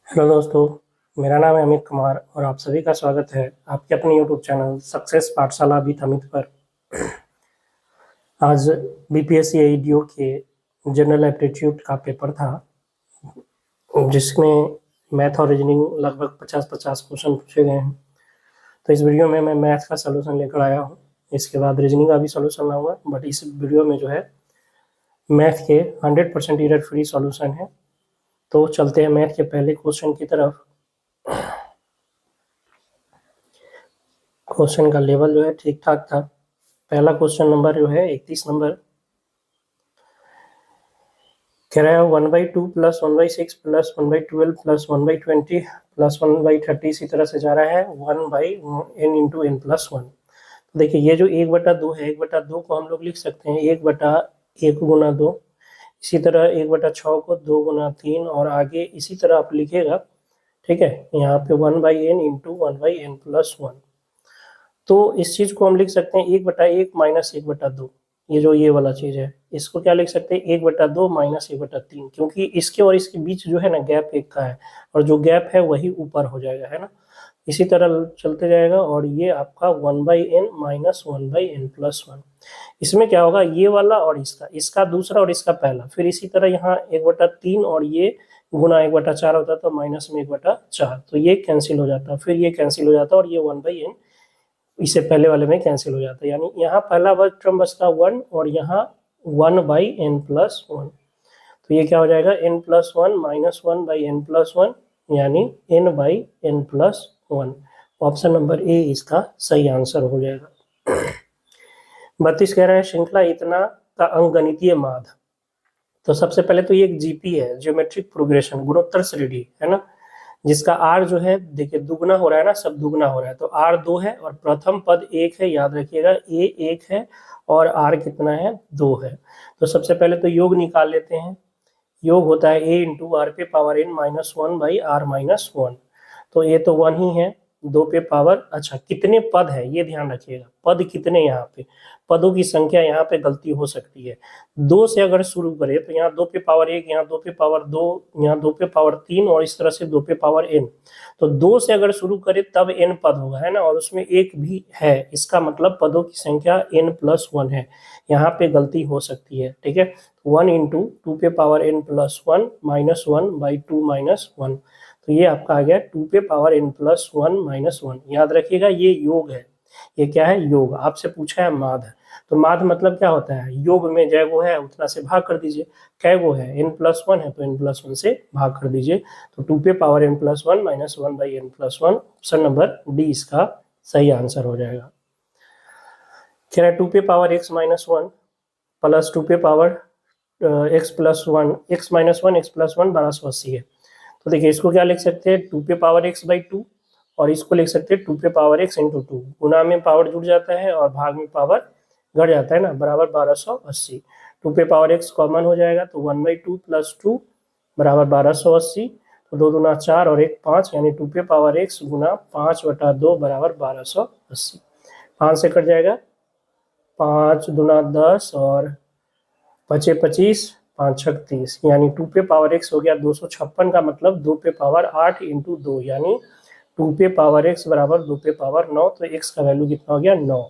Hello दोस्तों, मेरा नाम है अमित कुमार और आप सभी का स्वागत है आपके अपने यूट्यूब चैनल सक्सेस पाठशाला विद अमित पर। आज बीपीएससी एडीओ के जनरल एप्टीट्यूड का पेपर था, जिसमें मैथ और रीजनिंग लगभग 50-50 क्वेश्चन पूछे गए हैं। तो इस वीडियो में मैं मैथ का सलूशन लेकर आया हूँ। इसके बाद रीजनिंग का भी सलूशन लाऊंगा, बट इस वीडियो में जो है मैथ के 100% एरर फ्री सॉल्यूशन है। तो चलते हैं मैथ के पहले क्वेश्चन की तरफ। क्वेश्चन का लेवल जो है ठीक ठाक था। पहला क्वेश्चन नंबर जो है 31 नंबर कह रहा है 1/2 प्लस 1/6 प्लस 1/12 प्लस 1/20 प्लस 1/30 इसी तरह से जा रहा है 1/n इंटू n प्लस 1। तो देखिए, ये जो 1/2 है, 1/2 को हम लोग लिख सकते हैं 1/1 गुना 2। इसी तरह 1/6 को 2 गुना 3 और आगे इसी तरह आप लिखेगा। ठीक है, यहाँ पे 1/n इंटू 1/n प्लस 1। तो इस चीज को हम लिख सकते हैं 1/1 माइनस 1/2। ये जो ये वाला चीज है, इसको क्या लिख सकते हैं 1/2 माइनस 1/3, क्योंकि इसके और इसके बीच जो है ना गैप एक का है, और जो गैप है वही ऊपर हो जाएगा, है ना। इसी तरह चलते जाएगा और ये आपका 1/n माइनस 1/n प्लस 1। इसमें क्या होगा, ये वाला और इसका, इसका दूसरा और इसका पहला, फिर इसी तरह यहाँ 1/3 और ये गुना 1/4 होता है तो माइनस में 1/4, तो ये कैंसिल हो जाता है, फिर ये कैंसिल हो जाता है और ये 1/n इससे पहले वाले में कैंसिल हो जाता है। यानी यहाँ पहला टर्म बचता 1 और यहाँ 1/n प्लस 1। तो ये क्या हो जाएगा n plus 1 minus 1/n plus 1, यानी n/n plus 1। Option number A इसका सही आंसर हो जाएगा। 32 कह रहा है श्रृंखला इतना का अंकगणितीय माध्य। तो सबसे पहले तो ये एक जीपी है, ज्योमेट्रिक प्रोग्रेशन, गुणोत्तर श्रेणी, है ना, जिसका आर जो है देखिए दुगना हो रहा है ना, सब दुगना हो रहा है, तो आर 2 है और प्रथम पद 1 है, याद रखिएगा ए 1 है और आर कितना है 2 है। तो सबसे पहले तो योग निकाल लेते हैं। योग होता है ए इंटू आर पे पावर n माइनस 1/r-1। तो ये तो 1 ही है, 2 पे पावर, अच्छा कितने पद है ये ध्यान रखिएगा, पद कितने, यहाँ पे पदों की संख्या यहाँ पे गलती हो सकती है। 2 से अगर शुरू करें तो यहाँ 2 पे पावर 1, यहाँ 2 पे पावर 2, यहाँ 2 पे पावर 3 और इस तरह से 2 पे पावर n। तो 2 से अगर शुरू करें तब n पद होगा, है ना, और उसमें एक भी है, इसका मतलब पदों की संख्या n प्लस 1 है। यहाँ पे गलती हो सकती है, ठीक है। 1 इंटू 2 पे power n plus 1 minus 1/2 minus 1। तो ये आपका आ गया 2 पे पावर n प्लस 1 माइनस 1। याद रखिएगा ये योग है, ये क्या है, योग। आपसे पूछा है माध्य, तो माध्य मतलब क्या होता है, योग में जय गो है उतना से भाग कर दीजिए। कै गो है, n प्लस 1 है तो n प्लस 1 से भाग कर दीजिए। तो 2 पे power n plus 1 minus 1/n plus 1, option number D इसका सही आंसर हो जाएगा। कह रहा है 2 पे पावर x माइनस 1 प्लस 2 पे power x plus 1, x minus 1 x plus 1 1280 है। तो देखिए इसको क्या लिख सकते हैं 2 पे पावर x/2, और इसको लिख सकते हैं 2 पे पावर x इंटू 2। गुना में पावर जुड़ जाता है और भाग में पावर घट जाता है ना, बराबर 1280। 2 पे पावर x कॉमन हो जाएगा तो 1/2 प्लस 2 बराबर 1280। तो 2 दूना 4 और 1 5, यानी 2 पे पावर x गुना 5/2 बराबर 1280। 5 से कट जाएगा, 5 दूना 10 और 5 25, 5 36, यानी 2 पे पावर x हो गया 256 का मतलब 2 पे पावर 8 इंटू 2, यानी 2 पे पावर x बराबर 2 पे पावर 9। तो x का वैल्यू कितना हो गया 9।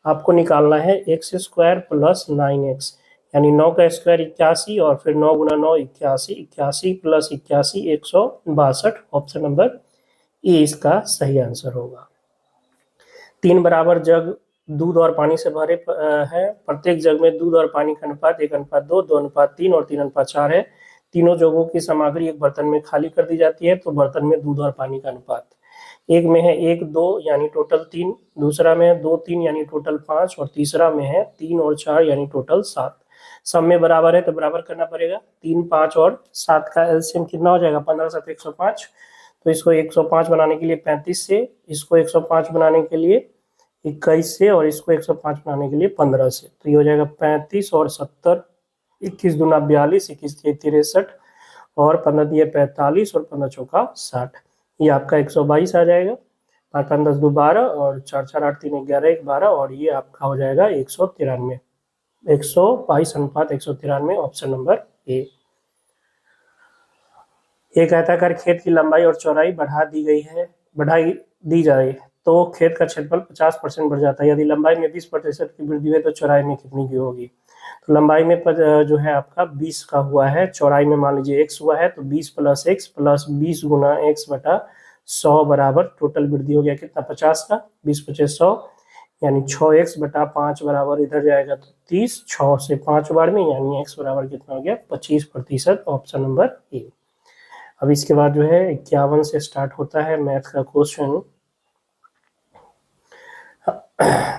आपको निकालना है x स्क्वायर प्लस 9x, यानी 9 का स्क्वायर 81 और फिर 9 गुना 9 81, 81 प्लस 81 162। ऑप्शन नंबर ए इसका सही आंसर होगा। 3 बराबर जग दूध और पानी से भरे हैं, प्रत्येक जग में दूध और पानी का अनुपात 1:2, 2:3 और 3:4 है। तीनों जगों की सामग्री एक बर्तन में खाली कर दी जाती है, तो बर्तन में दूध और पानी का अनुपात, एक में है 1-2 यानी टोटल 3, दूसरा में है 2-3 यानी टोटल 5 और तीसरा में है 3 और 4 यानी टोटल 7। सब में बराबर है तो बराबर करना पड़ेगा। 3, 5 और 7 का एलसीएम कितना हो जाएगा 15 7 105। तो इसको 105 बनाने के लिए 35 से, इसको 105 बनाने के लिए 21 से और इसको 105 बनाने के लिए 15 से। तो ये हो जाएगा 35 और 70, 21 दूना 42, 21 तिये 63 और 15 दिए 45 और 15 चौका 60। ये आपका 122 आ जाएगा। 5 5 10 2 12 और 4 4 8 3 11 1 12, और ये आपका हो जाएगा 193, 122 अनुपात 193, ऑप्शन नंबर ए। एक आयताकार खेत की लंबाई और चौड़ाई बढ़ाई दी जाए तो खेत का क्षेत्रफल 50% बढ़ जाता है। यदि लंबाई में 20% की वृद्धि हुई तो चौड़ाई में कितनी की होगी? तो लंबाई में जो है आपका 20 का हुआ है, चौड़ाई में मान लीजिए x हुआ है, तो 20 प्लस एक्स प्लस 20 गुना एक्स बटा 100 बराबर टोटल वृद्धि हो गया कितना? 50 का। 20 पचे 100 यानी 6x बटा 5 बराबर इधर जाएगा तो 30, 6 से 5 बार में यानी x बराबर कितना हो गया? 25%। Option number A. अब इसके बाद जो है 51 से स्टार्ट होता है मैथ का क्वेश्चन।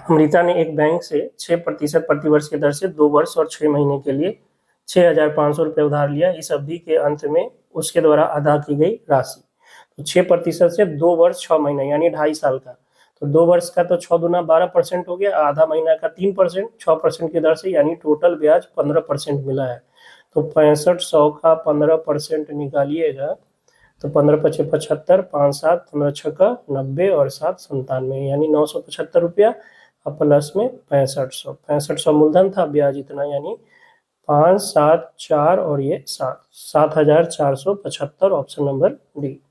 अमृता ने एक बैंक से 6% प्रतिवर्ष की दर से 2 वर्ष और 6 महीने के लिए 6,500 रुपये उधार लिया। इस अवधि के अंत में उसके द्वारा अदा की गई राशि। तो 6% से 2 वर्ष 6 महीने यानी 2.5 साल का। तो 2 वर्ष का तो 6 दूना 12% हो गया, आधा महीना का 3%, 6% की दर से यानी टोटल ब्याज 15% मिला है। तो 6500 का 15% निकालिएगा तो 15 पचे 75, 5 7 15 छक्का 90 और 7 97 यानी 975 रुपया और प्लस में 6500 मूलधन था, ब्याज इतना यानी 5 7 4 और ये 7,475। Option number D.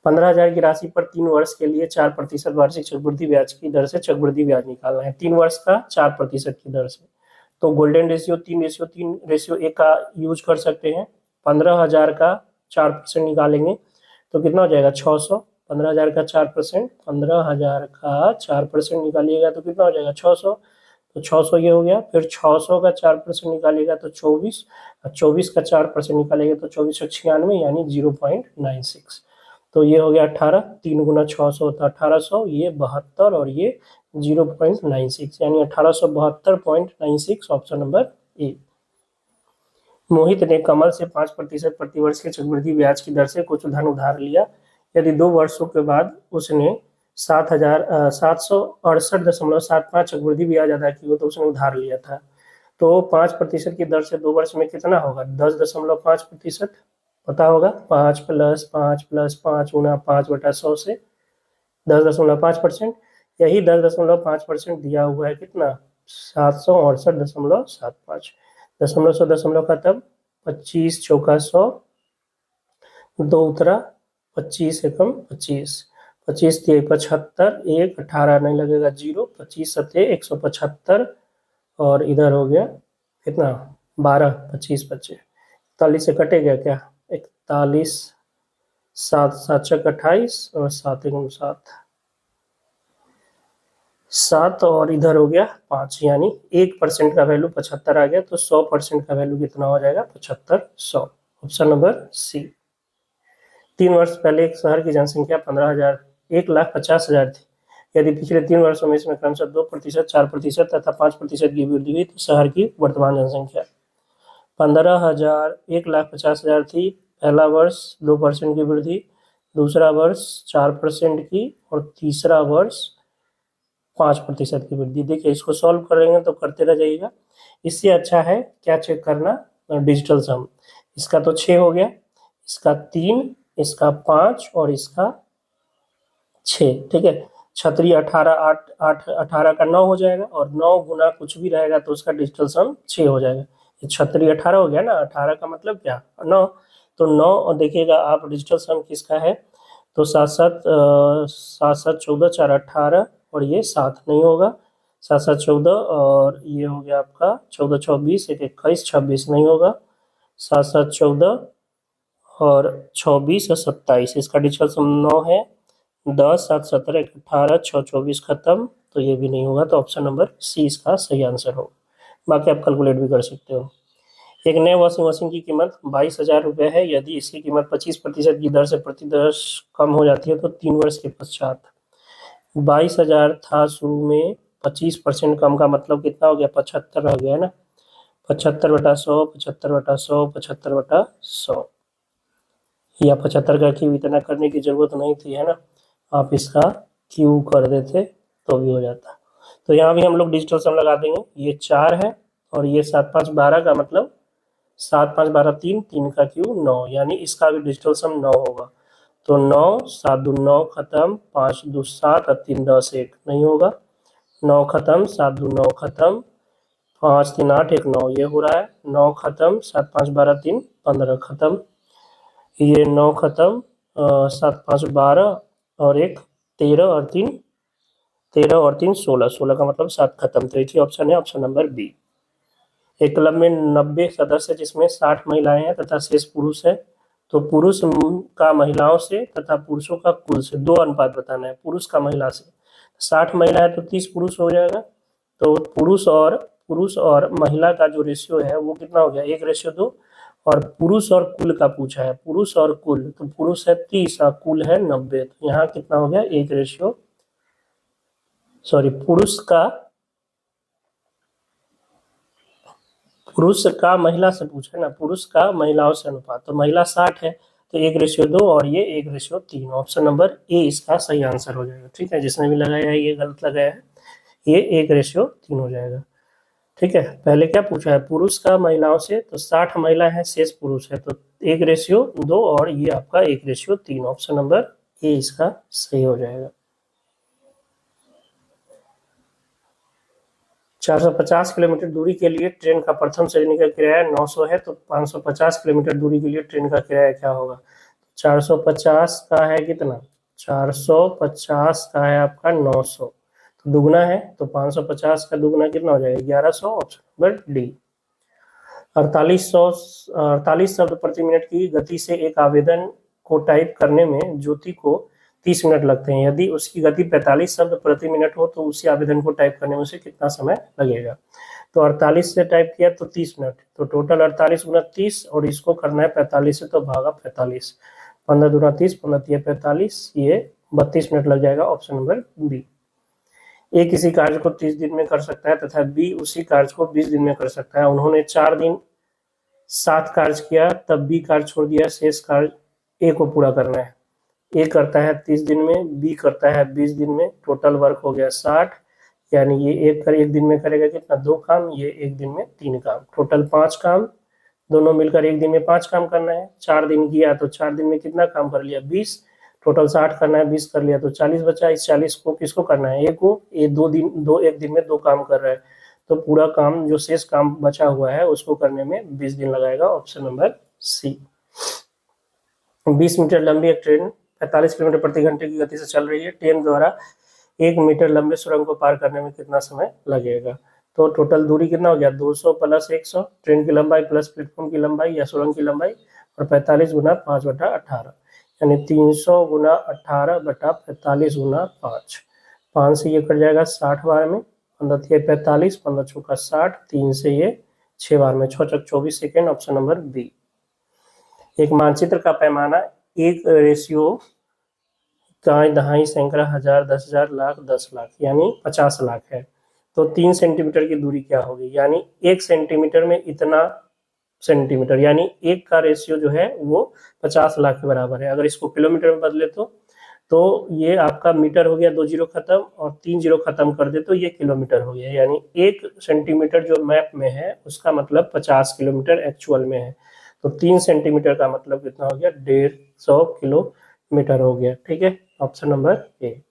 15,000 की राशि पर 3 वर्ष के लिए 4% वार्षिक चक्रवृद्धि ब्याज की दर से चक्रवृद्धि ब्याज निकालना है। 3 वर्ष का 4% की दर से तो गोल्डन रेशियो 3:3:1 का यूज कर सकते हैं। 15,000 का 4% निकालेंगे तो कितना हो जाएगा? 600। 15,000 का 4%, 15,000 का 4% निकालिएगा तो कितना हो जाएगा? 600। तो 600 ये हो गया। फिर 600 का 4% निकालिएगा तो 24, और 24 का 4% निकालेंगे तो 2496 यानी 0.96। तो ये हो गया 18, 3 गुना 600 होता है 1800, ये 72 और ये 0.96 यानी 1872.96। Option number A. मोहित ने कमल से 5% प्रतिवर्ष के चक्रवृद्धि ब्याज की दर से कुछ धन उधार लिया। यदि 2 वर्षों के बाद उसने 7,768.75 चक्रवृद्धि ब्याज अदा की हो तो उसने उधार लिया था। तो 5% की दर से 2 वर्ष में कितना होगा? 10.5%। पता होगा 5 प्लस 5 प्लस 5 गुना 5/100 से 10.5%। यही 10.5% दिया हुआ है कितना? 768.75। दशमलव सौ दशमलव खत्म, 25 चौका 100, 2 उतरा, 25 एकम 25, 25 तिये 75, 1 18 नहीं लगेगा 0, 25 सत्ते 175 और इधर हो गया कितना? 12, 25 बचे 41 से कटेगा क्या? 41, 7 7 चक 28 और 7 एकम 7, 7 और इधर हो गया 5 यानी 1% का वैल्यू 75 आ गया। तो 100% का वैल्यू कितना हो जाएगा? 7500। ऑप्शन नंबर सी। 3 वर्ष पहले एक शहर की जनसंख्या 1,50,000 थी। यदि पिछले 3 वर्षों में इसमें क्रमशः 2%, 4% तथा 5% की वृद्धि हुई तो शहर की वर्तमान जनसंख्या 1,50,000 थी। पहला वर्ष 2% की वृद्धि, दूसरा वर्ष 4% की और तीसरा वर्ष 5% की वृद्धि। देखिए इसको सॉल्व करेंगे तो करते रह जाइएगा। इससे अच्छा है क्या चेक करना? डिजिटल सम। इसका तो 6 हो गया, इसका 3, इसका 5 और इसका 6। ठीक है, छतरी 18, 8 8 18 का 9 हो जाएगा और 9 गुना कुछ भी रहेगा तो उसका डिजिटल सम 6 हो जाएगा। ये छतरी 18 हो गया ना, 18 का मतलब क्या? 9। तो 9 और देखिएगा आप डिजिटल सम किसका है? तो 7 7 7 7 14 4 18 और ये 7 नहीं होगा। 7 7 14 और ये हो गया आपका 14 24 1 21 26 नहीं होगा। 7 7 14 और 24 और 27 इसका डिजिटल सम 9 है। 10 7 17 1 18 6 24 खत्म, तो ये भी नहीं होगा। तो ऑप्शन नंबर सी इसका सही आंसर हो। बाकी आप कैलकुलेट भी कर सकते हो। एक नए वॉशिंग मशीन की कीमत 22,000 रुपये है। यदि इसकी कीमत 25% की दर से प्रति वर्ष कम हो जाती है तो 3 वर्ष के पश्चात 22,000 था शुरू में, 25% कम का मतलब कितना हो गया? 75 रह गया है ना। 75/100, 75/100, 75/100 या 75 का क्यू इतना करने की जरूरत नहीं थी, है ना। आप इसका क्यू कर देते तो भी हो जाता। तो यहाँ भी हम लोग डिजिटल सम लगा देंगे। ये 4 है और ये 7 5 12 का मतलब 7 5 12 3, 3 का क्यू 9 यानी इसका भी डिजिटल सम 9 होगा। तो 9 7 2 9 खत्म, 5 2 7 और 3 10 1 नहीं होगा। 9 खत्म, 7 2 9 खत्म, 5 3 8 1 9 ये हो रहा है। 9 खत्म, 7 5 12 3 15 खत्म। ये 9 खत्म, 7 5 12 और एक 13 और 3 16, 16 का मतलब 7 खत्म। तो ये ऑप्शन है ऑप्शन नंबर बी। एक क्लब में 90 सदस्य जिसमें 60 महिलाएं हैं तथा शेष पुरुष है, तो पुरुष का महिलाओं से तथा पुरुषों का कुल से दो अनुपात बताना है। पुरुष का महिला से 60 महिला है तो 30 पुरुष हो जाएगा। तो पुरुष और महिला का जो रेशियो है वो कितना हो गया, 1:2। और पुरुष और कुल का पूछा है, पुरुष और कुल, तो पुरुष है 30 और कुल है 90, तो यहाँ कितना हो गया, पुरुष का महिला से पूछा है ना, पुरुष का महिलाओं से अनुपात, तो महिला 60 है तो 1:2 और ये 1:3। ऑप्शन नंबर ए इसका सही आंसर हो जाएगा। ठीक है, जिसने भी लगाया है ये गलत लगाया है, ये 1:3 हो जाएगा। ठीक है, पहले क्या पूछा है, पुरुष का महिलाओं से, तो 60 महिला है शेष पुरुष है, तो 1:2 और ये आपका 1:3। ऑप्शन नंबर ए इसका सही हो जाएगा। 450 किलोमीटर दूरी के लिए ट्रेन का प्रथम श्रेणी का किराया 900 है, तो 550 किलोमीटर दूरी के लिए ट्रेन का किराया क्या होगा। 450 का है कितना, 450 का है आपका 900, तो दुगना है, तो 550 का दुगना कितना हो जाएगा, 1100। Option number D. 48 शब्द प्रति मिनट की गति से एक आवेदन को टाइप करने में ज्योति को 30 मिनट लगते हैं। यदि उसकी गति 45 शब्द प्रति मिनट हो तो उसी आवेदन को टाइप करने में उसे कितना समय लगेगा। तो 48 से टाइप किया तो 30 मिनट, तो टोटल 48 गुना 30 और इसको करना है 45 से, तो भागा 45, 15 दूना 30, 15 तिया 45, ये 32 मिनट लग जाएगा। Option number B. ए किसी कार्य को 30 दिन में कर सकता है तथा बी उसी कार्य को 20 दिन में कर सकता है। उन्होंने 4 दिन 7 कार्य किया, तब बी कार्य छोड़ दिया, शेष कार्य ए को पूरा करना है। ए करता है 30 दिन में, बी करता है 20 दिन में, टोटल वर्क हो गया 60, यानी ये एक दिन में करेगा कितना, 2 काम, ये एक दिन में 3 काम, टोटल 5 काम, दोनों मिलकर एक दिन में 5 काम करना है। 4 दिन किया तो 4 दिन में कितना काम कर लिया, 20, टोटल 60 करना है, 20 कर लिया तो 40 बचा। इस 40 को किसको करना है, ए को, ये एक दिन में 2 काम कर रहा है, तो पूरा काम जो शेष काम बचा हुआ है उसको करने में 20 दिन लगाएगा। ऑप्शन नंबर सी। 20 मीटर लंबी एक ट्रेन 45 किलोमीटर प्रति घंटे की गति से चल रही है। ट्रेन द्वारा 1 मीटर लंबे सुरंग को पार करने में कितना समय लगेगा। तो टोटल दूरी कितना हो गया, 200 + 100, ट्रेन की लंबाई प्लस प्लेटफॉर्म की लंबाई या सुरंग की लंबाई, और 45 गुना 5/18, यानी 300 गुना 18 बटा 45 गुना 5। 5 से ये कट जाएगा 60 बार में, 15 45, 15 चौका 60, 3 से ये 6 बार में, 6 चौक 24 सेकेंड। Option number B. एक मानचित्र का पैमाना 1:, दहाई, सैकड़ा, हजार, 10,000, लाख, 10 लाख, यानी 50 लाख है। तो 3 सेंटीमीटर की दूरी क्या होगी, यानी 1 सेंटीमीटर में इतना सेंटीमीटर, यानी 1 का रेशियो जो है वो 50 लाख के बराबर है। अगर इसको किलोमीटर में बदले तो ये आपका मीटर हो गया, 2 जीरो खत्म और 3 जीरो खत्म कर दे तो ये किलोमीटर हो गया, यानी 1 सेंटीमीटर जो मैप में है उसका मतलब 50 किलोमीटर एक्चुअल में है। तो 3 सेंटीमीटर का मतलब कितना हो गया, 150 किलोमीटर हो गया। ठीक है, ऑप्शन नंबर ए।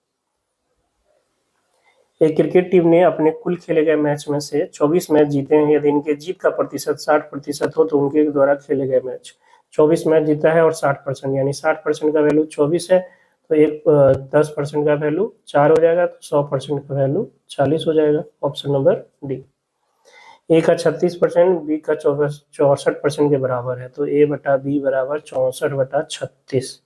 एक क्रिकेट टीम ने अपने कुल खेले गए मैच में से 24 मैच जीते हैं। यदि इनके जीत का प्रतिशत 60% हो तो उनके द्वारा खेले गए मैच, 24 मैच जीता है और 60%, यानी 60% का वैल्यू 24 है, तो एक 10% का वैल्यू 4 हो जाएगा, तो 100% का वैल्यू 40 हो जाएगा। Option number D. ए का 36%, बी का 64% के बराबर है, तो ए बटा बी बराबर 64/36।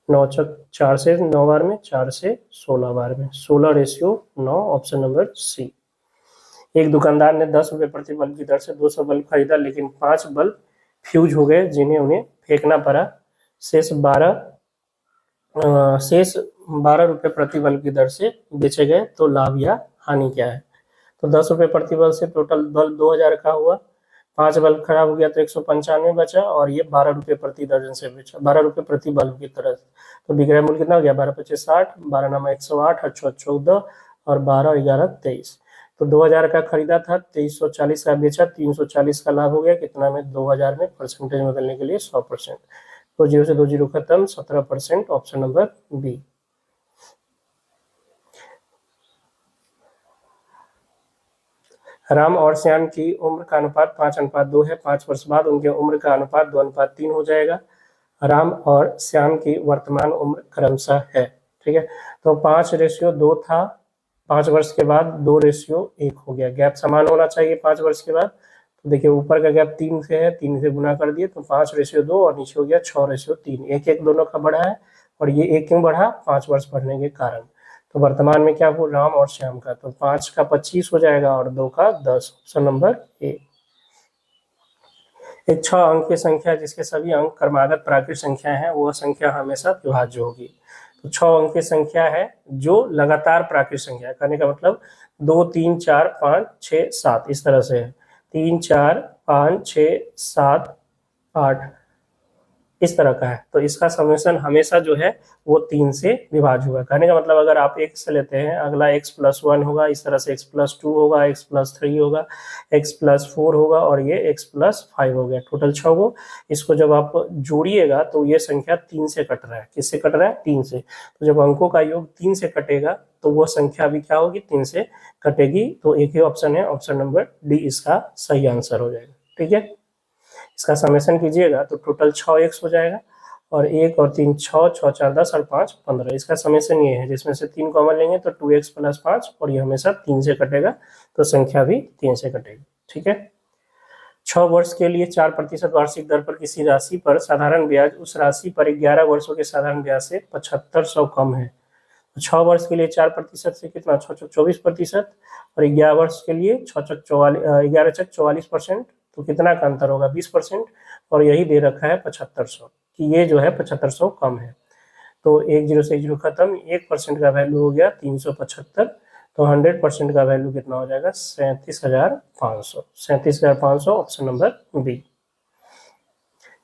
9 चौक 4 से 9 बार में, 4 से 16 बार में, 16:9। Option number C. एक दुकानदार ने 10 रुपये प्रति बल्ब की दर से 200 बल्ब खरीदा, लेकिन 5 बल्ब फ्यूज हो गए जिन्हें उन्हें फेंकना पड़ा। शेष 12 रुपये प्रति बल्ब की दर से बेचे गए, तो लाभ या हानि क्या है। तो 10 रुपये प्रति बल्ब से टोटल बल्ब 2000 का हुआ, 5 बल्ब खराब हो गया तो 195 बचा, और ये 12 रुपये प्रति दर्जन से बेचा, 12 रुपये प्रति बल्ब की तरह। तो विक्रय मूल्य कितना हो गया, 12×5 60, 12×9 108, 8 14 और 12×11 23। तो 2000 का खरीदा था, 2340 का बेचा, 340 का लाभ हो गया, कितना में, 2000 में, परसेंटेज में बदलने के लिए 100%। तो 0 से 2 जीरो खत्म, 17%। Option number B. राम और श्याम की उम्र का अनुपात 5:2 है। 5 वर्ष बाद उनके उम्र का अनुपात 2:3 हो जाएगा। राम और श्याम की वर्तमान उम्र क्रमशः है। ठीक है, तो 5:2 था, 5 वर्ष के बाद 2:1 हो गया। गैप समान होना चाहिए 5 वर्ष के बाद। तो देखिए ऊपर का गैप 3 से है, 3 से गुना कर दिए तो 5:2 और नीचे हो गया 6:3। एक एक दोनों का बढ़ा है, और ये एक क्यों बढ़ा? 5 वर्ष बढ़ने के कारण। तो वर्तमान में क्या हो? राम और श्याम का, तो 5 का 25 हो जाएगा और 2 का 10। Option number A. एक 6 अंक की संख्या जिसके सभी अंक क्रमागत प्राकृत संख्या है, वह संख्या हमेशा विभाज्य होगी। तो 6 अंक की संख्या है जो लगातार प्राकृत संख्या है। कहने का मतलब 2, 3, 4, 5, 6, 7 इस तरह से है। 3, 4, 5, 6, 7, 8 इस तरह का है। तो इसका समेशन हमेशा जो है वो 3 से विभाज्य होगा। कहने का मतलब अगर आप x से लेते हैं, अगला x+1 होगा, इस तरह से x+2 होगा, x+3 होगा, x+4 होगा, और ये x+5 हो गया। टोटल 6 को, इसको जब आप जोड़िएगा तो ये संख्या 3 से कट रहा है। किससे कट रहा है? 3 से। तो जब अंकों का योग 3 से कटेगा तो वो संख्या भी क्या होगी? 3 से कटेगी। तो एक ही ऑप्शन है, ऑप्शन नंबर डी इसका सही आंसर हो जाएगा। ठीक है, इसका समेशन कीजिएगा तो टोटल 6x हो जाएगा, और 1 और 3 6, 6 4 10 और 5 15। इसका समेशन ये है, जिसमें से 3 कॉमन लेंगे तो 2x + 5, और ये हमेशा 3 से कटेगा तो संख्या भी 3 से कटेगी। ठीक है, 6 वर्ष के लिए 4% वार्षिक दर पर किसी राशि पर साधारण ब्याज उस राशि पर 11 वर्षों के साधारण ब्याज से 7500 कम है। तो 6 वर्ष के लिए 4% से कितना? 6 24%, और 11 वर्ष के लिए 11 तो कितना का अंतर होगा? 20%, और यही दे रखा है 7500 कि ये जो है 7500 कम है। तो 1 0 से 1 0 खत्म, 1% का वैल्यू हो गया 375। तो 100% का वैल्यू कितना हो जाएगा? 37,500। 37,500 ऑप्शन नंबर बी।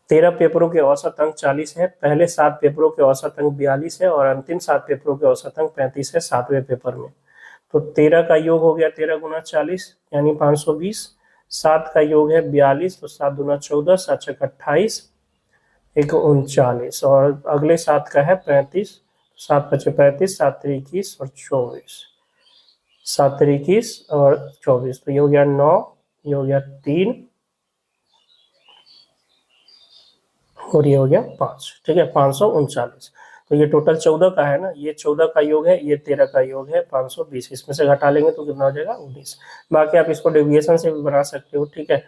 13 पेपरों के औसत अंक 40 है, पहले 7 पेपरों के औसत अंक 42 है, और अंतिम 7 पेपरों के औसत अंक 35 है 7वें पेपर में। तो 13 का योग हो गया 13 गुना 40 यानी 520। 7 का योग है 42, तो 7 दूना 14, 7 छक 28, 1 39, और अगले 7 का है 35, 7 पचे 35, 7 3 21 और 24, 7 3 21 और 24। तो ये हो गया 9, ये हो गया 3, और ये हो गया 5। ठीक है, 539। तो ये टोटल 14 का है ना, ये 14 का योग है, ये 13 का योग है 520। इसमें से घटा लेंगे तो कितना हो जाएगा? 19। बाकी आप इसको डेविएशन से भी बना सकते हो। ठीक है,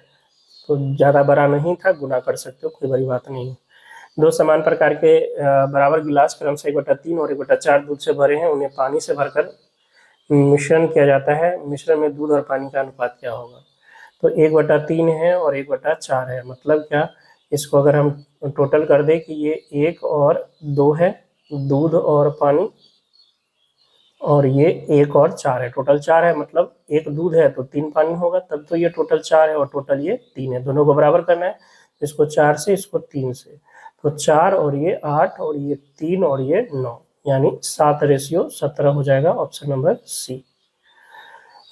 तो ज़्यादा बड़ा नहीं था, गुना कर सकते हो, कोई बड़ी बात नहीं है। 2 समान प्रकार के बराबर गिलास क्रमशः 1/3 और 1/4 दूध से भरे हैं, उन्हें पानी से भरकर मिश्रण किया जाता है। मिश्रण में दूध और पानी का अनुपात क्या होगा? तो 1/3 है और 1/4 है। मतलब क्या? इसको अगर हम टोटल कर दें कि ये 1 और 2 है, दूध और पानी, और ये 1 और 4 है, टोटल 4 है। मतलब 1 दूध है तो 3 पानी होगा, तब तो ये टोटल 4 है, और टोटल ये 3 है। दोनों को बराबर करना है, इसको 4 से, इसको 3 से। तो 4 और ये 8 और ये 3 और ये 9, यानी 7:17 हो जाएगा। ऑप्शन नंबर सी।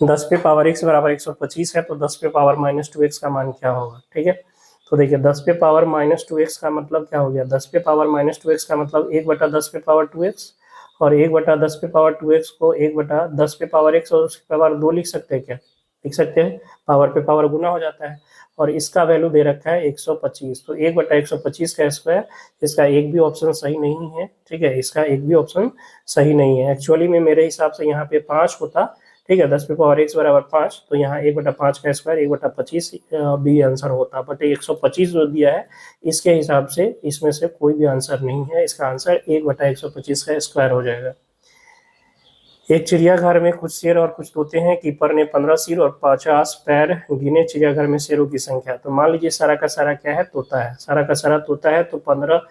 10 पे पावर x बराबर 125 है, तो 10 पे पावर -2x का मान क्या होगा? ठीक है, तो देखिए 10 पे पावर -2x का मतलब क्या हो गया? 10 पे पावर -2x का मतलब 1/10 पे पावर 2x, और 1/10 पे पावर 2x को 1/10 पे पावर x और उसकी पावर 2 लिख सकते हैं क्या? लिख सकते हैं, पावर पे पावर गुना हो जाता है। और इसका वैल्यू दे रखा है 125, तो 1/125 का स्क्वायर, इसका एक भी ऑप्शन सही नहीं है। ठीक है, इसका एक भी ऑप्शन सही नहीं है। एक्चुअली में मेरे हिसाब से यहाँ पे 5 होता। ठीक है, 10 पे पावर x बराबर 5, तो यहाँ 1/5 का स्क्वायर 1/25 भी आंसर होता, बट 125 जो दिया है इसके हिसाब से इसमें से कोई भी आंसर नहीं है। इसका आंसर 1/125 का स्क्वायर हो जाएगा। एक चिड़ियाघर में कुछ शेर और कुछ तोते हैं। कीपर ने 15 सिर और 50 पैर गिने। चिड़ियाघर में शेरों की संख्या, तो मान लीजिए सारा का सारा क्या है? तोता है। सारा का सारा तोता है, तो 15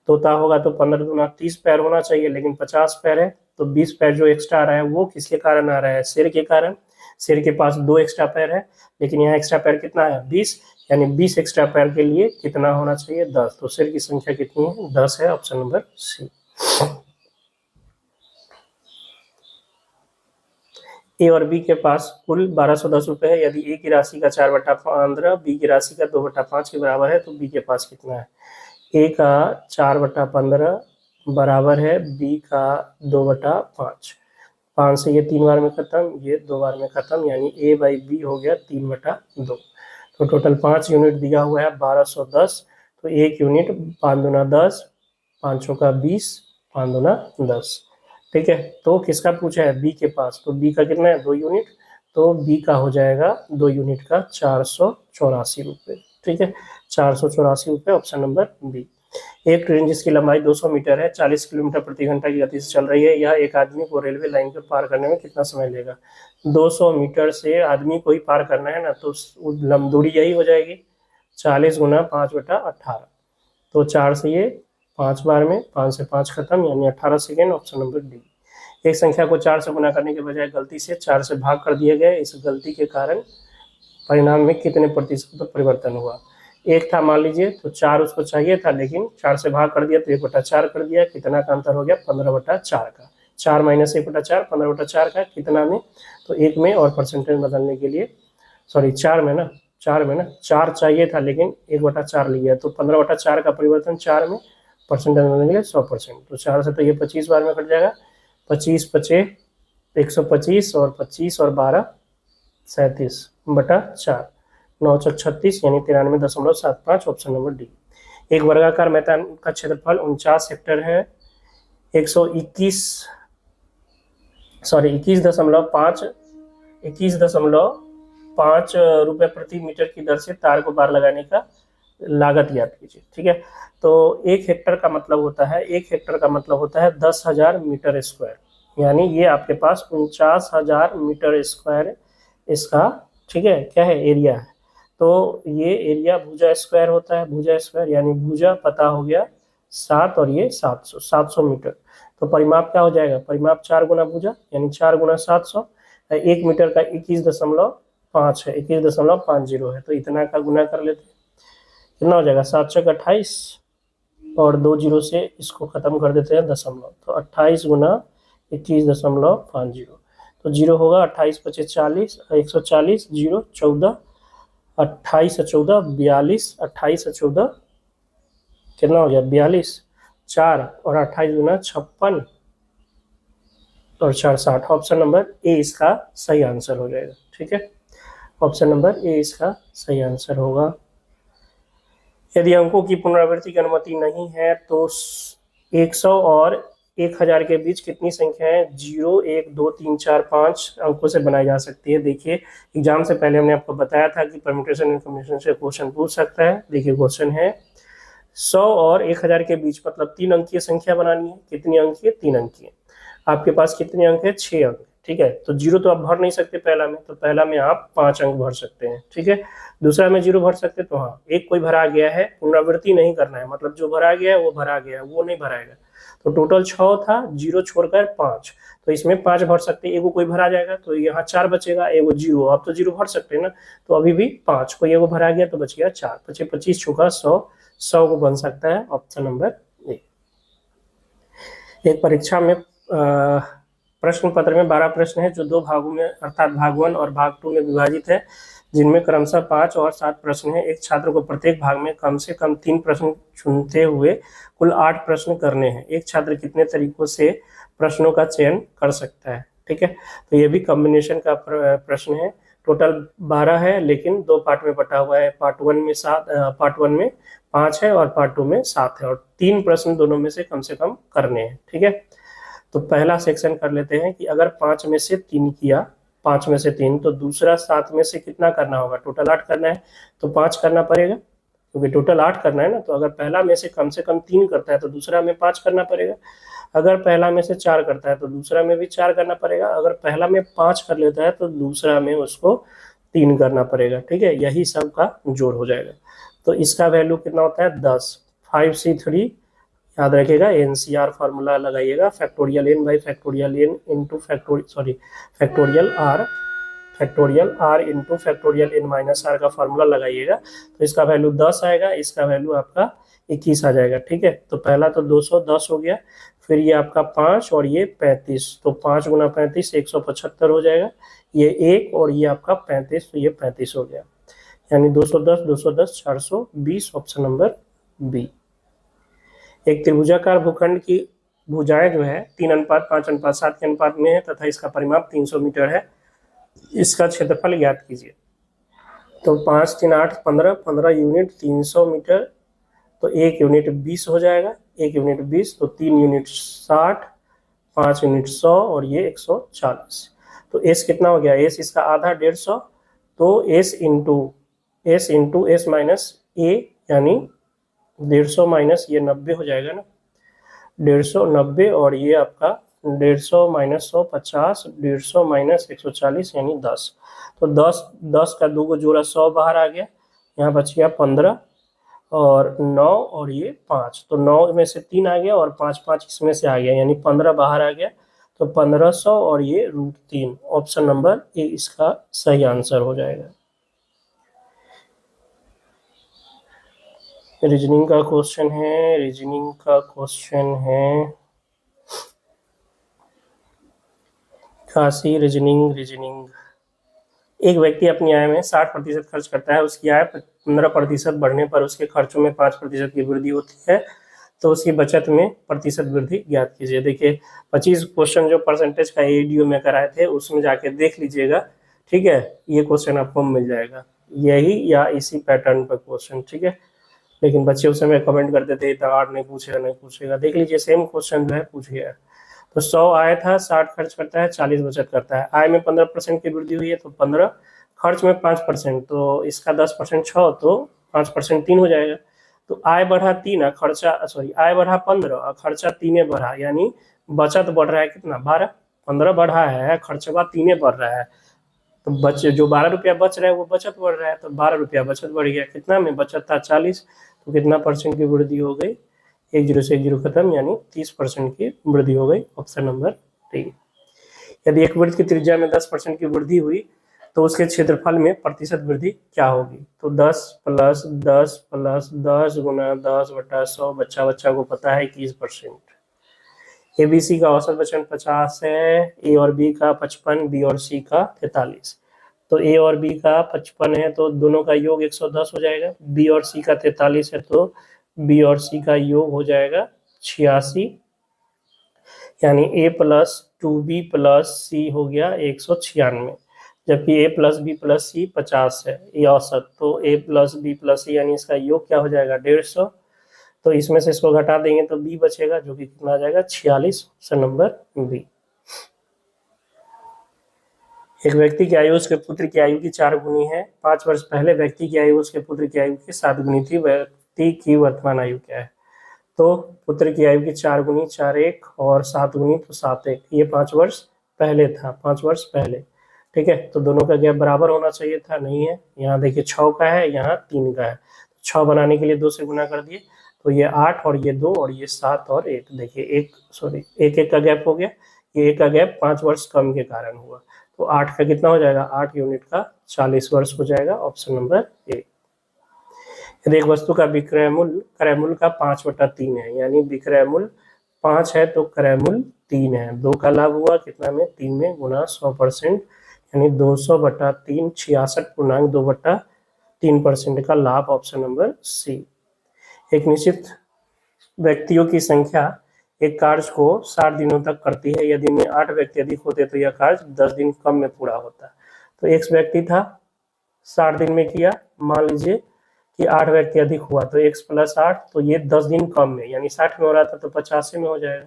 तोता होगा तो 15 दूना 30 पैर होना चाहिए, लेकिन 50 पैर है, तो 20 पैर जो एक्स्ट्रा आ रहा है वो किसके कारण आ रहा है? शेर के कारण। शेर के पास 2 एक्स्ट्रा पैर है, लेकिन यहाँ एक्स्ट्रा पैर कितना है? 20, यानी 20 एक्स्ट्रा पैर के लिए कितना होना चाहिए? 10। तो शेर की संख्या कितनी है? 10 है। ऑप्शन नंबर सी। ए और बी के पास कुल 1210 रुपए है। यदि ए की राशि का 4/15 बी की राशि का 2/5 के बराबर है, तो बी के पास कितना है? ए का 4/15 बराबर है बी का 2/5। 5 से ये 3 बार में खत्म, ये 2 बार में खत्म, यानी ए बाई बी हो गया 3/2। तो टोटल 5 यूनिट दिया हुआ है 1210, तो 1 यूनिट 5 दूना 10, 5 चौका 20, 5 दूना 10। ठीक है, तो किसका पूछा है? बी के पास। तो बी का कितना है? 2 यूनिट। तो बी का हो जाएगा 2 यूनिट का 484 रुपये। ठीक है, 484 रुपये, ऑप्शन नंबर बी। एक ट्रेन जिसकी लंबाई 200 मीटर है, 40 किलोमीटर प्रति घंटा की गति से चल रही है, यह एक आदमी को रेलवे लाइन को पार करने में कितना समय लेगा? 200 मीटर से आदमी को ही पार करना है ना, तो लंब दूरी यही हो जाएगी 40 गुना 5/18। तो 4 से ये 5 बार में, 5 से 5 खत्म, यानी 18 सेकेंड, ऑप्शन नंबर डी। एक संख्या को 4 से गुना करने के बजाय गलती से 4 से भाग कर दिया गया, इस गलती के कारण परिणाम में कितने प्रतिशत का परिवर्तन हुआ? एक था मान लीजिए, तो 4 उसको चाहिए था, लेकिन 4 से भाग कर दिया तो 1/4 कर दिया। कितना का अंतर हो गया? 15/4 का। 4 माइनस 1/4, 15/4 का कितना में? तो 1 में, और परसेंटेज बदलने के लिए, सॉरी 4 में ना, 4 चाहिए था लेकिन 1/4 लिया, तो 15/4 का परिवर्तन 4 में, परसेंटेज बदलने के लिए 100%। तो 4 से तो ये 25 बार में कट जाएगा, 25 पचे 125, और 25 और 12 37/4, 9 चौक 36, यानी 93.75, ऑप्शन नंबर डी। एक वर्गाकार मैदान का क्षेत्रफल 49 हेक्टेयर है, 21.5 रुपये प्रति मीटर की दर से तार को बार लगाने का लागत ज्ञात कीजिए। ठीक है, तो 1 हेक्टेयर का मतलब होता है, 1 हेक्टेयर का मतलब होता है 10,000 मीटर स्क्वायर, यानी ये आपके पास 49,000 मीटर स्क्वायर इसका, ठीक है, क्या है? एरिया है। तो ये एरिया भुजा स्क्वायर होता है, भुजा स्क्वायर, यानी भुजा पता हो गया 7 और ये 700 मीटर। तो परिमाप क्या हो जाएगा? परिमाप 4 गुना भुजा, यानी 4 गुना 700। 1 मीटर का 21.5 है, 21.50 है, तो इतना का गुना कर लेते हैं, कितना हो जाएगा? 7 चौक 28, और 2 जीरो से इसको खत्म कर देते हैं दशमलव, तो 28 गुना 21.50, तो जीरो होगा 28 पचे 40, 140, जीरो 14, 28 और 14 42, 28 और 14 कितना हो गया? 42, 4 और 28 गुना 56, और 4 60, ऑप्शन नंबर ए इसका सही आंसर हो जाएगा। ठीक है, ऑप्शन नंबर ए इसका सही आंसर होगा। यदि अंकों की पुनरावृत्ति की अनुमति नहीं है तो 100 और 1000 के बीच कितनी संख्याएं 0, 1, 2, 3, 4, 5 अंकों से बनाई जा सकती है? देखिए, एग्जाम से पहले हमने आपको बताया था कि परम्यूटेशन एंड कॉम्बिनेशन से क्वेश्चन पूछ सकता है। देखिए क्वेश्चन है 100 और 1000 के बीच, मतलब 3 अंकीय संख्या बनानी है। कितनी अंकीय? 3 अंकीय। आपके पास कितने अंक है? 6 अंक। ठीक है, तो 0 तो आप भर नहीं सकते पहला में, तो पहला में आप 5 अंक भर सकते हैं। ठीक है, दूसरा में 0 भर सकते, तो हाँ, एक कोई भरा गया है, पुनरावृत्ति नहीं करना है, मतलब जो भरा गया है वो भरा गया है, वो नहीं भराएगा। तो टोटल 6 था, 0 छोड़कर 5, तो इसमें 5 भर सकते हैं, एगो कोई भरा जाएगा, तो यहाँ 4 बचेगा, एगो 0, आप तो 0 भर सकते हैं ना, तो अभी भी 5, कोई एगो भरा गया तो बच गया 4, 25 25 चौका 100, 100 को बन सकता है, ऑप्शन नंबर ए। एक परीक्षा में प्रश्न पत्र में 12 प्रश्न है, जो 2 भागों में अर्थात भाग 1 और भाग 2 में विभाजित है, जिनमें क्रमशः 5 और 7 प्रश्न है। एक छात्र को प्रत्येक भाग में कम से कम 3 प्रश्न चुनते हुए कुल 8 प्रश्न करने हैं। एक छात्र कितने तरीकों से प्रश्नों का चयन कर सकता है? ठीक है, तो ये भी कॉम्बिनेशन का प्रश्न है। टोटल 12 है, लेकिन 2 पार्ट में बटा हुआ है। पार्ट 1 में 5 है और पार्ट 2 में 7 है, और 3 प्रश्न दोनों में से कम करने हैं। ठीक है, तो पहला सेक्शन कर लेते हैं कि अगर 5 में से 3 किया, 5 में से 3, तो दूसरा 7 में से कितना करना होगा? टोटल 8 करना है, तो 5 करना पड़ेगा, क्योंकि टोटल 8 करना है ना। तो अगर पहला में से कम 3 करता है तो दूसरा में 5 करना पड़ेगा। अगर पहला में से 4 करता है तो दूसरा में भी 4 करना पड़ेगा। अगर पहला में 5 कर लेता है तो दूसरा में उसको 3 करना पड़ेगा। ठीक है, यही सब का जोड़ हो जाएगा। तो इसका वैल्यू कितना होता है? 10। 5C3 याद रखिएगा, एनसीआर फार्मूला लगाइएगा, factorial n by factorial n into factorial r into factorial n minus r का फार्मूला लगाइएगा। तो इसका वैल्यू 10 आएगा, इसका वैल्यू आपका 21 आ जाएगा। ठीक है, तो पहला तो 210 हो गया, फिर ये आपका 5 और ये 35, तो 5 गुना 35 175 हो जाएगा, ये 1 और ये आपका 35, तो ये 35 हो गया, यानी 210 210 420, ऑप्शन नंबर बी। एक त्रिभुजाकार भूखंड की भुजाएं जो है 3:5:7 के अनुपात में है तथा इसका परिमाप 300 मीटर है। इसका क्षेत्रफल ज्ञात कीजिए। तो 5 3 8 15 15 यूनिट 300 मीटर तो 1 यूनिट 20 हो जाएगा, 1 यूनिट 20, तो 3 यूनिट 60, 5 यूनिट 100 और ये 140। तो एस कितना हो गया, एस इसका आधा 150, तो एस इंटू एस माइनस ए, यानी 150 माइनस ये 90 हो जाएगा ना, 150 90, और ये आपका 150 माइनस 100 50, 150 माइनस 140 यानी 10। तो 10 का 2 को जोड़ा 100 बाहर आ गया, यहाँ बच गया 15 और 9 और ये 5, तो 9 में से 3 आ गया और 5 5 इसमें से आ गया, यानी 15 बाहर आ गया, तो 1500 और ये √3। ऑप्शन नंबर ए इसका सही आंसर हो जाएगा। रीजनिंग का क्वेश्चन है, काशी रीजनिंग। एक व्यक्ति अपनी आय में 60% खर्च करता है, उसकी आय 15% बढ़ने पर उसके खर्चों में 5% की वृद्धि होती है, तो उसकी बचत में प्रतिशत वृद्धि ज्ञात कीजिए। देखिए 25 क्वेश्चन जो परसेंटेज का एडीओ में कराए थे उसमें जाके देख लीजिएगा, ठीक है, ये क्वेश्चन आपको मिल जाएगा, यही या इसी पैटर्न पर क्वेश्चन, ठीक है। लेकिन बच्चे उस समय कमेंट करते थे इतना हार्ड नहीं पूछेगा, देख लीजिए सेम क्वेश्चन जो है पूछ गया। तो 100 आय था, 60 खर्च करता है, 40 बचत करता है। आय में 15% की वृद्धि हुई है तो 15, खर्च में 5%, तो इसका 10% 6, तो 5% 3 हो जाएगा। तो आय बढ़ा 3, आय बढ़ा 15 और खर्चा 3 बढ़ा, यानी बचत बढ़ रहा है कितना, 12। 15 बढ़ा है, खर्चवा 3 बढ़ रहा है, तो बच जो 12 रुपया बच रहा है वो बचत बढ़ रहा है, तो 12 रुपया बचत बढ़ गया, कितना में बचत था 40, तो कितना परसेंट की वृद्धि हो गई, 1 0 से 1 0 खत्म, यानी 30% की वृद्धि हो गई। Option number D. यदि एक वृत्त की त्रिज्या में 10% की वृद्धि हुई तो उसके क्षेत्रफल में प्रतिशत वृद्धि क्या होगी, तो 10 प्लस 10 प्लस 10 गुना 10/100, बच्चा को पता है 21%। एबीसी का औसत वचन 50 है, ए और बी का 55, बी और सी का 43। तो ए और बी का 55 है तो दोनों का योग 110 हो जाएगा, बी और सी का 43 है तो बी और सी का योग हो जाएगा 86, यानी ए प्लस 2b प्लस सी हो गया 196, जबकि ए प्लस बी प्लस सी 50 है, ये औसत, तो ए प्लस बी प्लस सी यानी इसका योग क्या हो जाएगा 150, तो इसमें से इसको घटा देंगे तो बी बचेगा जो कि कितना आ जाएगा 46। Option number B. एक व्यक्ति की आयु उसके पुत्र की आयु की 4 गुनी है, 5 वर्ष पहले व्यक्ति की आयु उसके पुत्र की आयु की 7 गुनी थी, व्यक्ति की वर्तमान आयु क्या है, तो पुत्र की आयु की 4 गुनी 4 1 और 7 गुनी तो 7 1, ये 5 वर्ष पहले था, 5 वर्ष पहले, ठीक है। तो दोनों का गैप बराबर होना चाहिए था, नहीं है, यहाँ देखिए 6 का है, यहाँ 3 का है, 6 बनाने के लिए 2 से गुना कर दिए, तो ये 8 और ये 2 और ये 7 और 1, देखिए 1 का गैप हो गया, ये 1 का गैप 5 वर्ष कम के कारण हुआ, तो 8 का कितना हो जाएगा, 8 यूनिट का 40 वर्ष हो जाएगा। Option number A. यदि एक वस्तु का क्रय मूल्य का 5/3 है, यानी विक्रय मूल्य 5 है तो क्रय मूल्य 3 है, 2 का लाभ हुआ कितना में, 3 में, गुना 100%, यानी 200/3, 66.2/3% का लाभ। Option number C. एक निश्चित व्यक्तियों की संख्या एक कार्य को 60 दिनों तक करती है, यदि इनमें 8 व्यक्ति अधिक होते तो यह कार्य 10 दिन कम में पूरा होता। तो एक व्यक्ति था 60 दिन में किया, मान लीजिए कि 8 व्यक्ति अधिक हुआ तो x + 8, तो ये 10 दिन कम में, यानी 60 में हो रहा था तो 85 में हो जाएगा,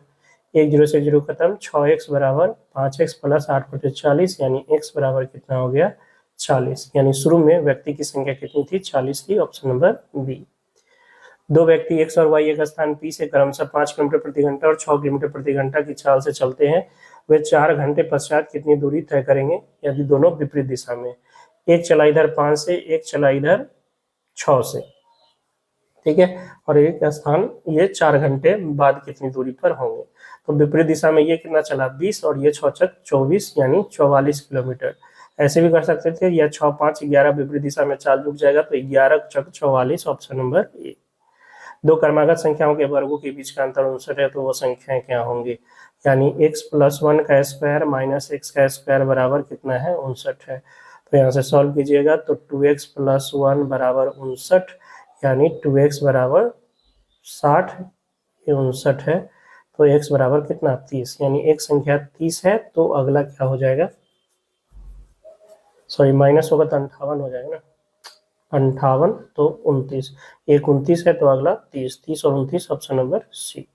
1 0 से 0 खत्म, 6x बराबर 5x + 8/40, यानी x बराबर कितना हो गया 40, यानी शुरू में व्यक्ति की संख्या कितनी थी 40 थी। Option number B. दो व्यक्ति x और y एक स्थान P से क्रमशः 5 किलोमीटर प्रति घंटा और 6 किलोमीटर प्रति घंटा की चाल से चलते हैं, वे 4 घंटे पश्चात कितनी दूरी तय करेंगे यदि दोनों विपरीत दिशा में, एक चला इधर 5 से, एक चला इधर 6 से, ठीक है, और एक स्थान ये 4 घंटे बाद कितनी दूरी पर होंगे, तो विपरीत दिशा में ये कितना चला 20 और ये 6 चक 24, यानी 44 किलोमीटर। ऐसे भी कर सकते थे, या 6 5 11 विपरीत दिशा में चाल रुक जाएगा तो 11 चक 44। Option number A. दो क्रमागत संख्याओं के वर्गों के बीच का अंतर 59 है तो वो संख्याएं क्या होंगी, यानी x + 1 का स्क्वायर माइनस x का स्क्वायर बराबर कितना है 59 है, तो यहाँ से सॉल्व कीजिएगा तो 2x + 1 बराबर 59, यानी 2x बराबर 60, ये 59 है, तो x बराबर कितना 30, यानी एक संख्या 30 है तो अगला क्या हो जाएगा, सॉरी माइनस होगा तो 58 हो जाएगा ना, 58 तो 29, एक 29 है तो अगला 30, 30 और 29 ऑप्शन नंबर सी।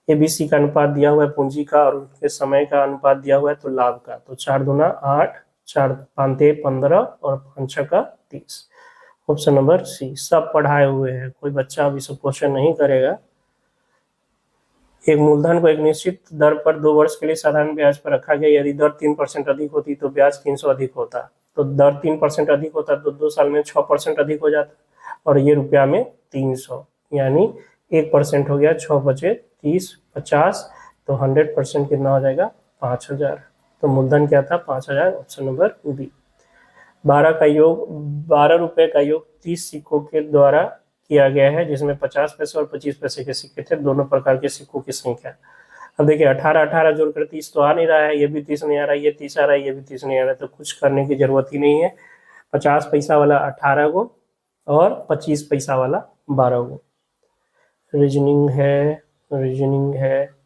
ABC का अनुपात दिया हुआ है पूंजी का और उसके समय का अनुपात दिया हुआ है तो लाभ का, तो 4 दूना 8, 4 5 15 और 5 6 का 30, ऑप्शन नंबर सी। सब पढ़ाए हुए हैं, कोई बच्चा अभी सब क्वेश्चन नहीं करेगा। एक मूलधन को एक निश्चित दर पर 2 वर्ष के लिए साधारण ब्याज पर रखा गया, यदि दर 3% अधिक होती तो ब्याज 300 अधिक होता, तो दर 3% अधिक होता तो 2 साल में 6% अधिक हो जाता, और ये रुपया में 300, यानी 1% हो गया, 6 बचे 30, 50, तो 100% कितना हो जाएगा 5000, तो मूलधन क्या था 5000, ऑप्शन नंबर बी। 12 रुपए का योग 30 सिक्कों के द्वारा किया गया है, जिसमें 50 पैसे और 25 पैसे के सिक्के थे, दोनों प्रकार के सिक्कों की संख्या। अब देखिए 18 जोड़कर 30 तो आ नहीं रहा है, ये भी 30 नहीं आ रहा है, ये 30 आ रहा है, ये भी 30 नहीं आ रहा है, तो कुछ करने की जरूरत ही नहीं है। 50 पैसा वाला 18 को और 25 पैसा वाला 12 को। रीजनिंग है।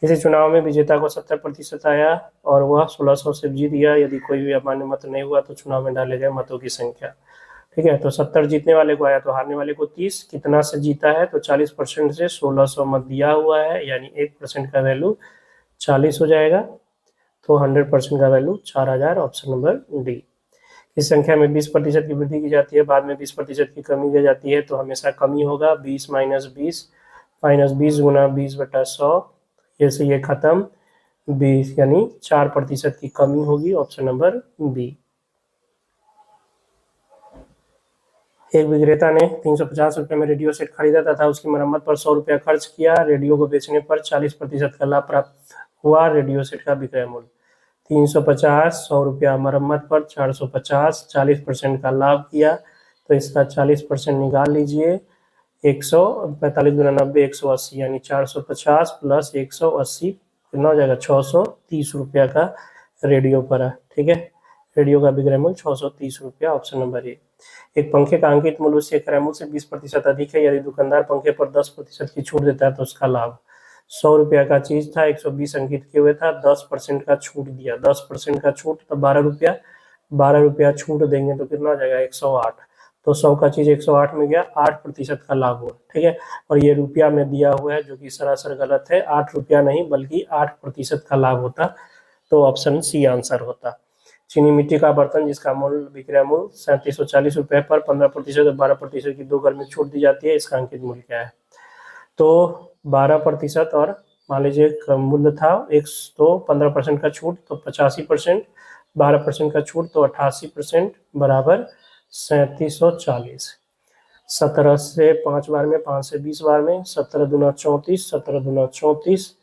किसी चुनाव में विजेता को 70% आया और वह 1600 से जीत गया, यदि कोई भी अमान्य मत नहीं हुआ तो चुनाव में डाले गए मतों की संख्या। ठीक है, तो 70 जीतने वाले को आया तो हारने वाले को 30, कितना से जीता है तो 40% से 1600 मत दिया हुआ है, यानी 1% का वैल्यू 40 हो जाएगा, तो 100% का वैल्यू 4000, ऑप्शन नंबर डी। इस संख्या में 20% की वृद्धि की जाती है, बाद में 20% की कमी की जाती है, तो हमेशा कमी होगा, 20 माइनस 20 गुना 20/100, ये से ये खत्म, 20 यानी 4% की कमी होगी, ऑप्शन नंबर बी। एक विक्रेता ने 350 रुपये में रेडियो सेट खरीदा तथा उसकी मरम्मत पर 100 रुपया खर्च किया, रेडियो को बेचने पर 40% का लाभ प्राप्त हुआ, रेडियो सेट का विक्रय मूल्य 350, 100 रुपया मरम्मत पर 450, 40% का लाभ किया, तो इसका 40% निकाल लीजिए, 145 गुना 90, 180, यानी 450 प्लस 180 कितना हो जाएगा 630 रुपया का रेडियो पर। ठीक है, रेडियो का विक्रय मूल्य 630 रुपया, ऑप्शन नंबर ए। एक पंखे का अंकित मूल्य उसके क्रय मूल्य से 20% अधिक है, यदि दुकानदार पंखे पर 10% की छूट देता है तो उसका लाभ। 100 रुपया का चीज था, 120 अंकित किए हुए था, 10% का छूट दिया, 10% का छूट तो 12 रुपया छूट देंगे तो कितना हो जाएगा 108, तो 100 का चीज 108 में गया, 8% का लाभ हुआ। ठीक है, और ये रुपया में दिया हुआ है जो कि सरासर गलत है, 8 रुपया नहीं बल्कि 8% का लाभ होता, तो ऑप्शन सी आंसर होता। चीनी मिट्टी का बर्तन जिसका मूल्य विक्रय मूल्य 3740 रुपये पर 15% और 12% की 2 घर में छूट दी जाती है, इसका अंकित मूल्य क्या है, तो 12% और मान लीजिए मूल्य था एक, तो 15% का छूट तो 85%, 12% का छूट तो 88%, बराबर 3740। 17 से 5 बार में, 5 से 20 बार में, 17 दूना 34, 17 दूना 34,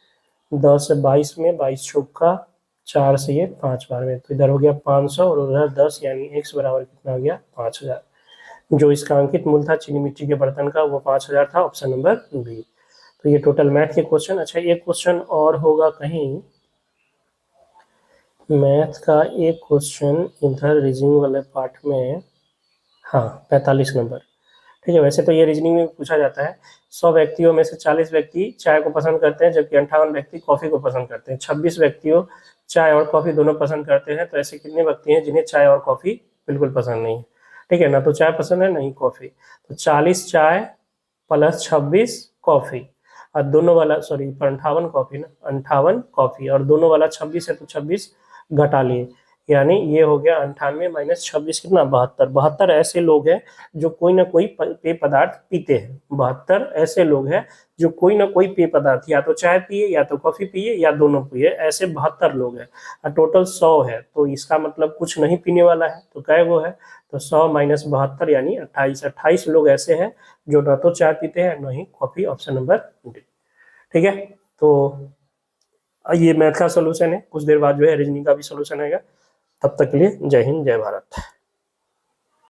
10 से 22 में, 22 चौका 4 से ये 5 बार में, तो इधर हो गया 500 और उधर 10, यानी x बराबर कितना हो गया 5000। जो इसका अंकित मूल्य था चीनी मिट्टी के बर्तन का वो 5000 था, ऑप्शन नंबर बी। तो ये टोटल मैथ के क्वेश्चन। अच्छा, एक क्वेश्चन और होगा कहीं मैथ का, एक क्वेश्चन इधर रीजनिंग वाले पार्ट में, हाँ 45 नंबर। ठीक है, वैसे तो ये रीजनिंग में पूछा जाता है, 100 व्यक्तियों में से 40 व्यक्ति चाय को पसंद करते हैं जबकि 58 व्यक्ति कॉफी को पसंद करते हैं, 26 व्यक्तियों चाय और कॉफी दोनों पसंद करते हैं, तो ऐसे कितने व्यक्ति हैं जिन्हें चाय और कॉफी बिल्कुल पसंद नहीं है। ठीक है ना, तो चाय पसंद है नहीं कॉफी, तो 40 चाय प्लस 26 कॉफी, और दोनों वाला सॉरी 58 कॉफी ना, 58 कॉफी और दोनों वाला 26 है तो 26 घटा लिए, यानी ये हो गया 98 माइनस 26 कितना 72। 72 ऐसे लोग हैं जो कोई ना कोई पेय पदार्थ पीते हैं, 72 ऐसे लोग हैं जो कोई ना कोई पेय पदार्थ या तो चाय पिए या तो कॉफी पिए या दोनों पिए, ऐसे 72 लोग हैं, और टोटल 100 है, तो इसका मतलब कुछ नहीं पीने वाला है, तो कै वो है, तो 100 माइनस 72 यानी 28, 28 लोग ऐसे हैं जो न तो चाय पीते हैं न ही कॉफी, ऑप्शन नंबर डी। ठीक है, तो ये मैथ का सोल्यूशन है, कुछ देर बाद जो है रीजनिंग का भी सोल्यूशन आएगा। तब तक के लिए जय हिंद जय भारत।